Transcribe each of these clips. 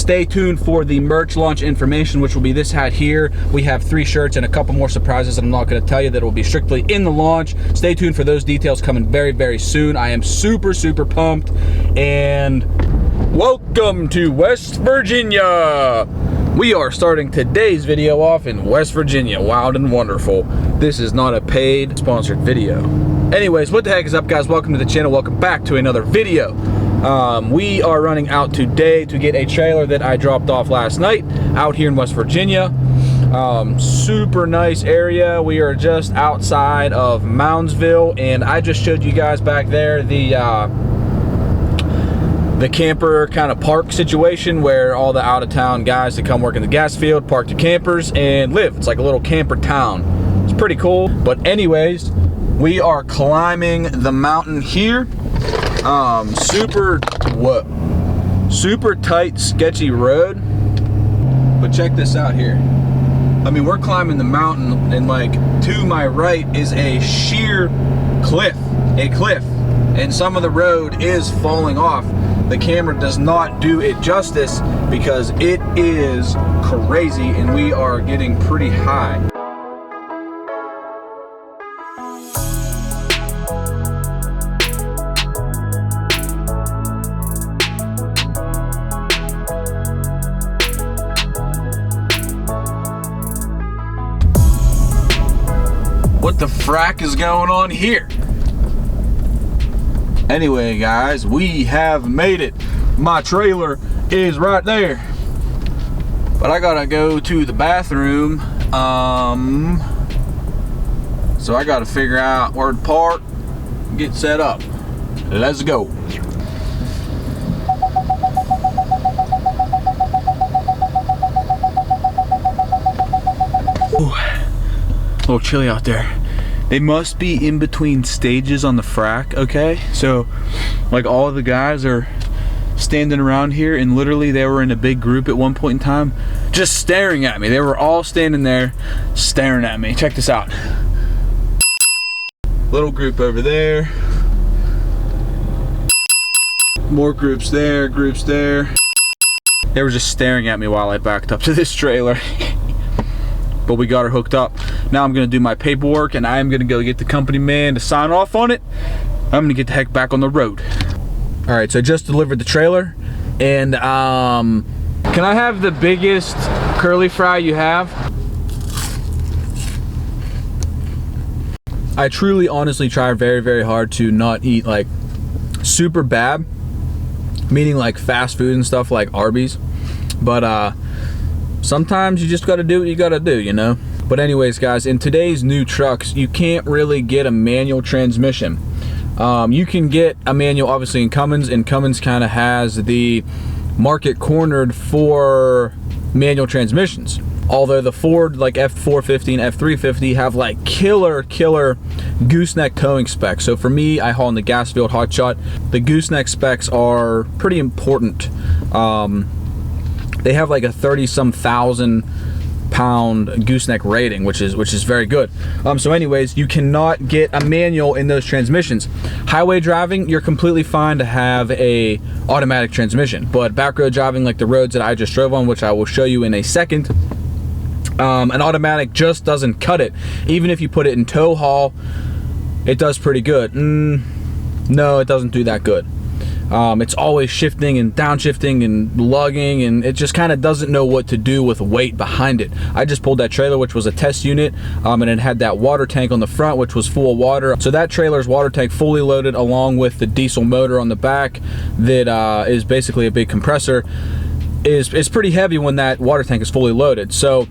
Stay tuned for the merch launch information, which will be this hat here. We have 3 shirts and a couple more surprises that I'm not going to tell you that will be strictly in the launch. Stay tuned for those details coming very, very soon. I am super, super pumped. And welcome to West Virginia. We are starting today's video off in West Virginia. Wild and wonderful. This is not a paid sponsored video. Anyways, what the heck is up, guys? Welcome to the channel. Welcome back to another video. We are running out today to get a trailer that I dropped off last night out here in West Virginia. Super nice area. We are just outside of Moundsville, and I just showed you guys back there the camper kind of park situation where all the out-of-town guys that come work in the gas field park their campers and live. It's like a little camper town. It's pretty cool. But anyways, we are climbing the mountain here. Super tight, sketchy road. But check this out here. I mean, we're climbing the mountain, and like to my right is a sheer cliff, and some of the road is falling off. The camera does not do it justice because it is crazy, and we are getting pretty high. What the frack is going on here? Anyway, guys, we have made it. My trailer is right there, but I gotta go to the bathroom. So I gotta figure out where to park, get set up. Let's go. Ooh, a little chilly out there. They must be in between stages on the frack, okay? So, like, all of the guys are standing around here, and literally they were in a big group at one point in time, just staring at me. They were all standing there, staring at me. Check this out. Little group over there. More groups there, groups there. They were just staring at me while I backed up to this trailer. But we got her hooked up. Now I'm gonna do my paperwork, and I am gonna go get the company man to sign off on it. I'm gonna get the heck back on the road. All right, so I just delivered the trailer, and can I have the biggest curly fry you have? I truly, honestly try very, very hard to not eat like super bad, meaning like fast food and stuff like Arby's, but sometimes you just gotta do what you gotta do, you know? But anyways, guys, in today's new trucks, you can't really get a manual transmission. You can get a manual, obviously, in Cummins, and Cummins kind of has the market cornered for manual transmissions. Although the Ford, like F450 and F350, have like killer gooseneck towing specs. So for me, I haul in the gas field hotshot. The gooseneck specs are pretty important. They have like a 30-some thousand pound gooseneck rating, which is very good. So anyways, you cannot get a manual in those transmissions. Highway driving, you're completely fine to have a automatic transmission, but back road driving, like the roads that I just drove on, which I will show you in a second, an automatic just doesn't cut it. Even if you put it in tow haul, it does pretty good. No, it doesn't do that good. It's always shifting and downshifting and lugging, and it just kind of doesn't know what to do with weight behind it. I just pulled that trailer, which was a test unit, and it had that water tank on the front, which was full of water. So that trailer's water tank fully loaded, along with the diesel motor on the back that is basically a big compressor, is pretty heavy when that water tank is fully loaded. So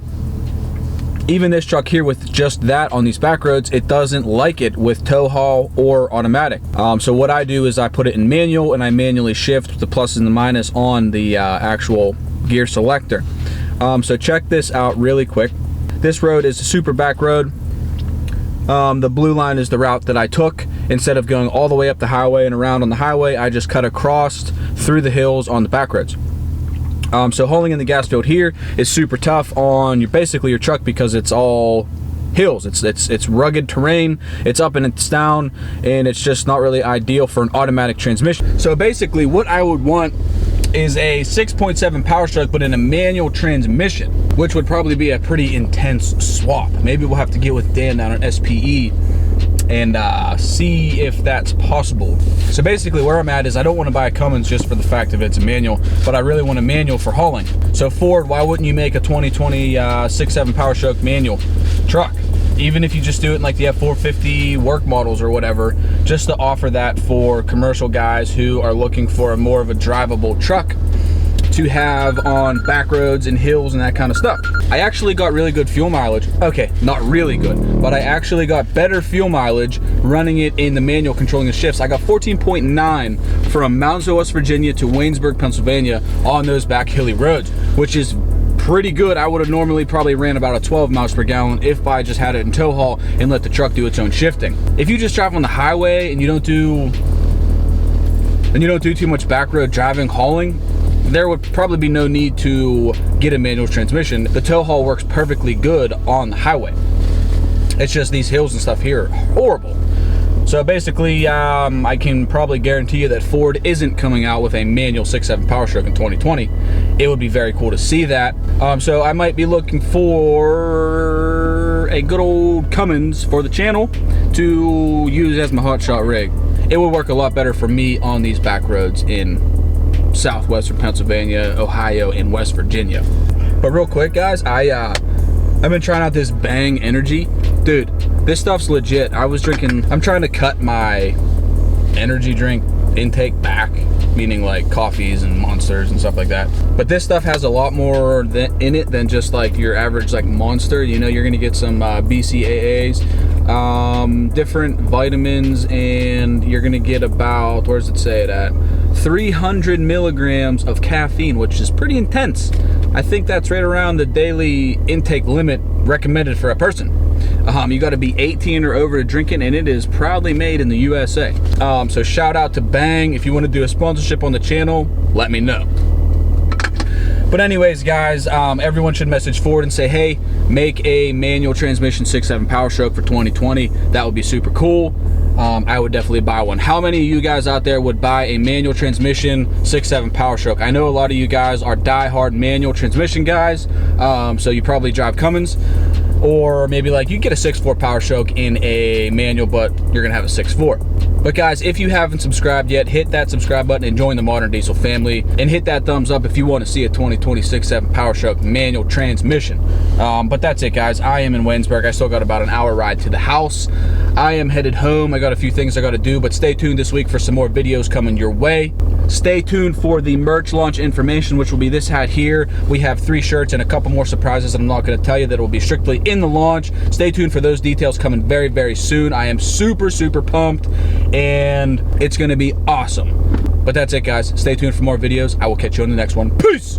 even this truck here, with just that on these back roads, it doesn't like it with tow haul or automatic. So what I do is I put it in manual, and I manually shift the plus and the minus on the actual gear selector. So check this out really quick. This road is a super back road. The blue line is the route that I took. Instead of going all the way up the highway and around on the highway, I just cut across through the hills on the back roads. So hauling in the gas field here is super tough on basically your truck, because it's all hills. It's rugged terrain. It's up and it's down, and it's just not really ideal for an automatic transmission. So basically what I would want is a 6.7 POWERSTROKE, but in a manual transmission, which would probably be a pretty intense swap. Maybe we'll have to get with Dan down at SPE and see if that's possible. So basically where I'm at is I don't want to buy a Cummins just for the fact that it's a manual, but I really want a manual for hauling. So Ford, why wouldn't you make a 2020 6.7 POWERSTROKE manual truck? Even if you just do it in like the F450 work models or whatever, just to offer that for commercial guys who are looking for a more of a drivable truck to have on back roads and hills and that kind of stuff. I actually got really good fuel mileage. Okay, not really good, but I actually got better fuel mileage running it in the manual controlling the shifts. I got 14.9 from Moundsville, West Virginia to Waynesburg, Pennsylvania on those back hilly roads, which is pretty good. I would have normally probably ran about a 12 miles per gallon if I just had it in tow haul and let the truck do its own shifting. If you just drive on the highway and you don't do too much back road driving, hauling, there would probably be no need to get a manual transmission. The tow haul works perfectly good on the highway. It's just these hills and stuff here are horrible. So basically, I can probably guarantee you that Ford isn't coming out with a manual 6.7 POWERSTROKE in 2020. It would be very cool to see that. So I might be looking for a good old Cummins for the channel to use as my hotshot rig. It would work a lot better for me on these back roads in southwestern Pennsylvania, Ohio, and West Virginia. But real quick, guys, I've been trying out this Bang Energy. Dude, this stuff's legit. I'm trying to cut my energy drink intake back, meaning like coffees and Monsters and stuff like that. But this stuff has a lot more in it than just like your average like Monster. You know, you're gonna get some BCAAs, different vitamins, and you're gonna get about, where does it say it at? 300 milligrams of caffeine, which is pretty intense. I think that's right around the daily intake limit recommended for a person. You got to be 18 or over to drink it, and it is proudly made in the USA. So shout out to Bang. If you want to do a sponsorship on the channel, let me know. But anyways, guys, everyone should message Ford and say, hey, make a manual transmission 6.7 POWERSTROKE for 2020. That would be super cool. I would definitely buy one. How many of you guys out there would buy a manual transmission 6.7 POWERSTROKE? I know a lot of you guys are die-hard manual transmission guys, so you probably drive Cummins, or maybe like you get a 6.4 POWERSTROKE in a manual, but you're gonna have a 6.4. But guys, if you haven't subscribed yet, hit that subscribe button and join the Modern Diesel family, and hit that thumbs up if you want to see a 2020 6.7 POWERSTROKE manual transmission. But that's it, guys. I am in Waynesburg. I still got about an hour ride to the house. I am headed home. I got a few things I got to do, but stay tuned this week for some more videos coming your way. Stay tuned for the merch launch information, which will be this hat here. We have 3 shirts and a couple more surprises that I'm not going to tell you, that will be strictly in the launch. Stay tuned for those details coming very, very soon. I am super, super pumped, and it's going to be awesome. But that's it, guys. Stay tuned for more videos. I will catch you on the next one. Peace!